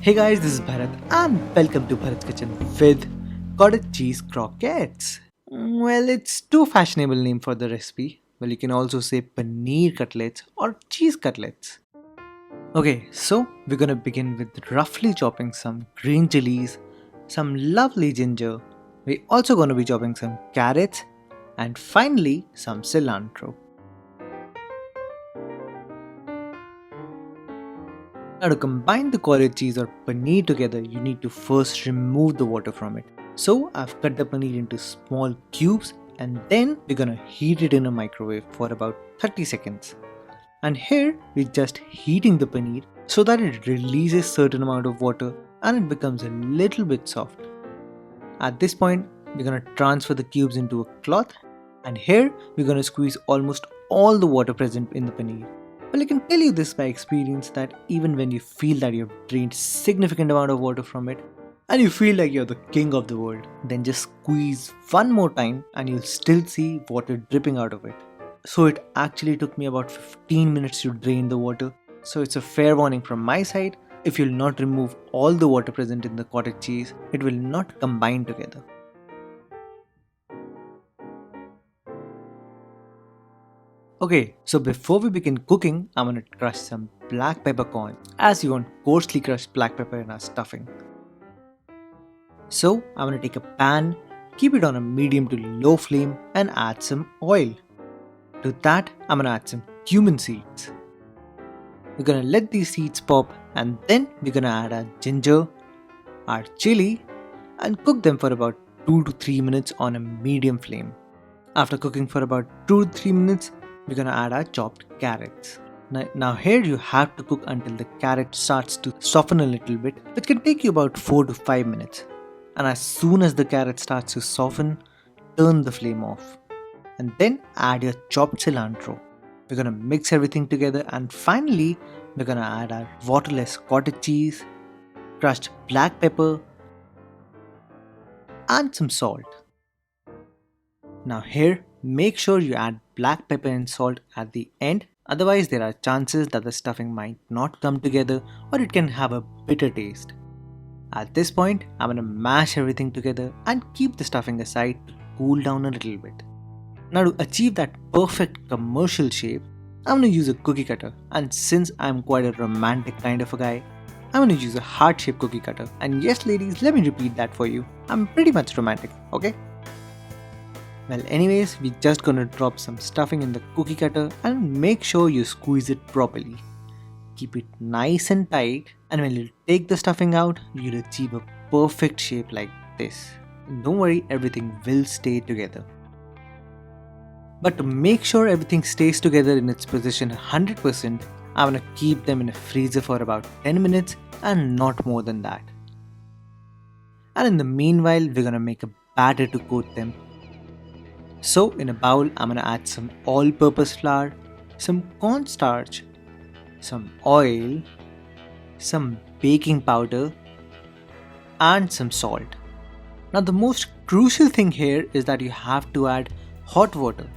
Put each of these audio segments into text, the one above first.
Hey guys, this is Bharat and welcome to Bharat's Kitchen with cottage cheese croquettes. Well, it's too fashionable name for the recipe. Well, you can also say paneer cutlets or cheese cutlets. Okay, so we're gonna begin with roughly chopping some green chilies, some lovely ginger. We're also gonna be chopping some carrots and finally some cilantro. Now to combine the cottage cheese or paneer together, you need to first remove the water from it. So I've cut the paneer into small cubes and then we're gonna heat it in a microwave for about 30 seconds. And here we're just heating the paneer so that it releases certain amount of water and it becomes a little bit soft. At this point, we're gonna transfer the cubes into a cloth and here we're gonna squeeze almost all the water present in the paneer. Well, I can tell you this by experience that even when you feel that you've drained significant amount of water from it and you feel like you're the king of the world, then just squeeze one more time and you'll still see water dripping out of it. So it actually took me about 15 minutes to drain the water. So it's a fair warning from my side. If you'll not remove all the water present in the cottage cheese, it will not combine together. Okay, so before we begin cooking, I'm gonna crush some black peppercorn as you want coarsely crushed black pepper in our stuffing. So I'm gonna take a pan, keep it on a medium to low flame and add some oil. To that, I'm gonna add some cumin seeds. We're gonna let these seeds pop and then we're gonna add our ginger, our chili and cook them for about 2 to 3 minutes on a medium flame. After cooking for about 2 to 3 minutes, we're gonna add our chopped carrots. Now here you have to cook until the carrot starts to soften a little bit, which can take you about 4 to 5 minutes. And as soon as the carrot starts to soften, turn the flame off. And then add your chopped cilantro. We're gonna mix everything together and finally we're gonna add our waterless cottage cheese, crushed black pepper and some salt. Now here, make sure you add black pepper and salt at the end, otherwise there are chances that the stuffing might not come together or it can have a bitter taste. At this point, I'm gonna mash everything together and keep the stuffing aside to cool down a little bit. Now to achieve that perfect commercial shape, I'm gonna use a cookie cutter, and since I'm quite a romantic kind of a guy, I'm gonna use a heart-shaped cookie cutter. And yes ladies, let me repeat that for you, I'm pretty much romantic, okay? Well anyways, we're just gonna drop some stuffing in the cookie cutter and make sure you squeeze it properly. Keep it nice and tight, and when you take the stuffing out, you'll achieve a perfect shape like this. And don't worry, everything will stay together. But to make sure everything stays together in its position 100%, I'm gonna keep them in a freezer for about 10 minutes and not more than that. And in the meanwhile, we're gonna make a batter to coat them. So in a bowl, I'm gonna add some all-purpose flour, some cornstarch, some oil, some baking powder and some salt. Now the most crucial thing here is that you have to add hot water.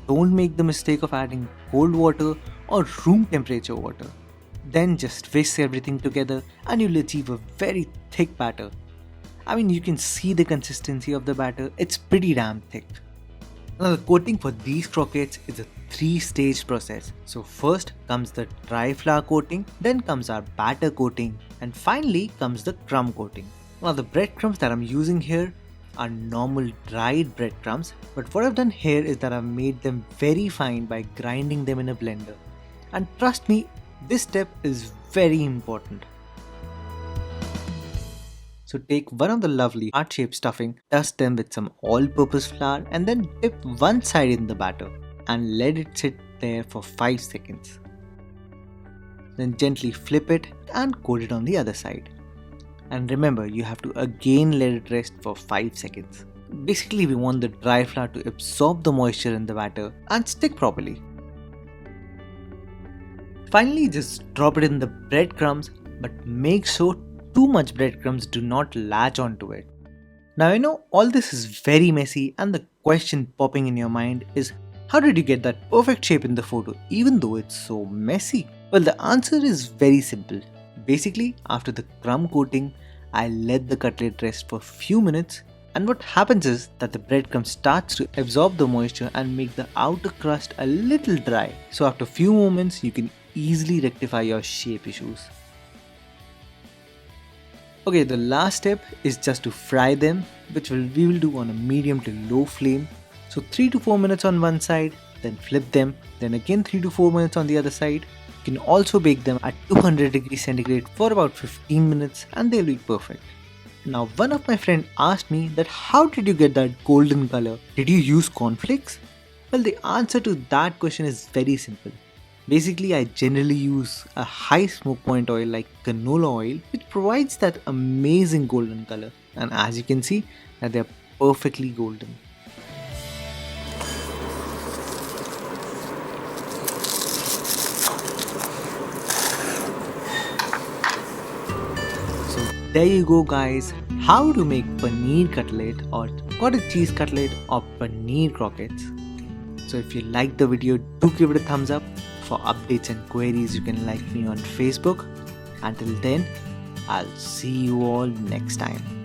Don't make the mistake of adding cold water or room temperature water. Then just whisk everything together and you'll achieve a very thick batter. I mean, you can see the consistency of the batter, it's pretty damn thick. Now the coating for these croquettes is a 3-stage process. So first comes the dry flour coating, then comes our batter coating, and finally comes the crumb coating. Now the breadcrumbs that I'm using here are normal dried breadcrumbs, but what I've done here is that I've made them very fine by grinding them in a blender. And trust me, this step is very important. So take one of the lovely heart-shaped stuffing, dust them with some all-purpose flour and then dip one side in the batter and let it sit there for 5 seconds. Then gently flip it and coat it on the other side. And remember, you have to again let it rest for 5 seconds. Basically, we want the dry flour to absorb the moisture in the batter and stick properly. Finally, just drop it in the breadcrumbs, but make sure too much breadcrumbs do not latch onto it. Now I know all this is very messy and the question popping in your mind is, how did you get that perfect shape in the photo even though it's so messy? Well, the answer is very simple. Basically, after the crumb coating, I let the cutlet rest for a few minutes, and what happens is that the breadcrumb starts to absorb the moisture and make the outer crust a little dry. So after a few moments, you can easily rectify your shape issues. Okay, the last step is just to fry them, which we will do on a medium to low flame. So 3 to 4 minutes on one side, then flip them, then again 3 to 4 minutes on the other side. You can also bake them at 200 degrees centigrade for about 15 minutes and they'll be perfect. Now one of my friends asked me that how did you get that golden color? Did you use cornflakes? Well, the answer to that question is very simple. Basically, I generally use a high smoke point oil like canola oil, which provides that amazing golden color. And as you can see, that they're perfectly golden. There you go guys, how to make paneer cutlet or cottage cheese cutlet or paneer croquettes. So if you liked the video, do give it a thumbs up. For updates and queries, you can like me on Facebook. Until then, I'll see you all next time.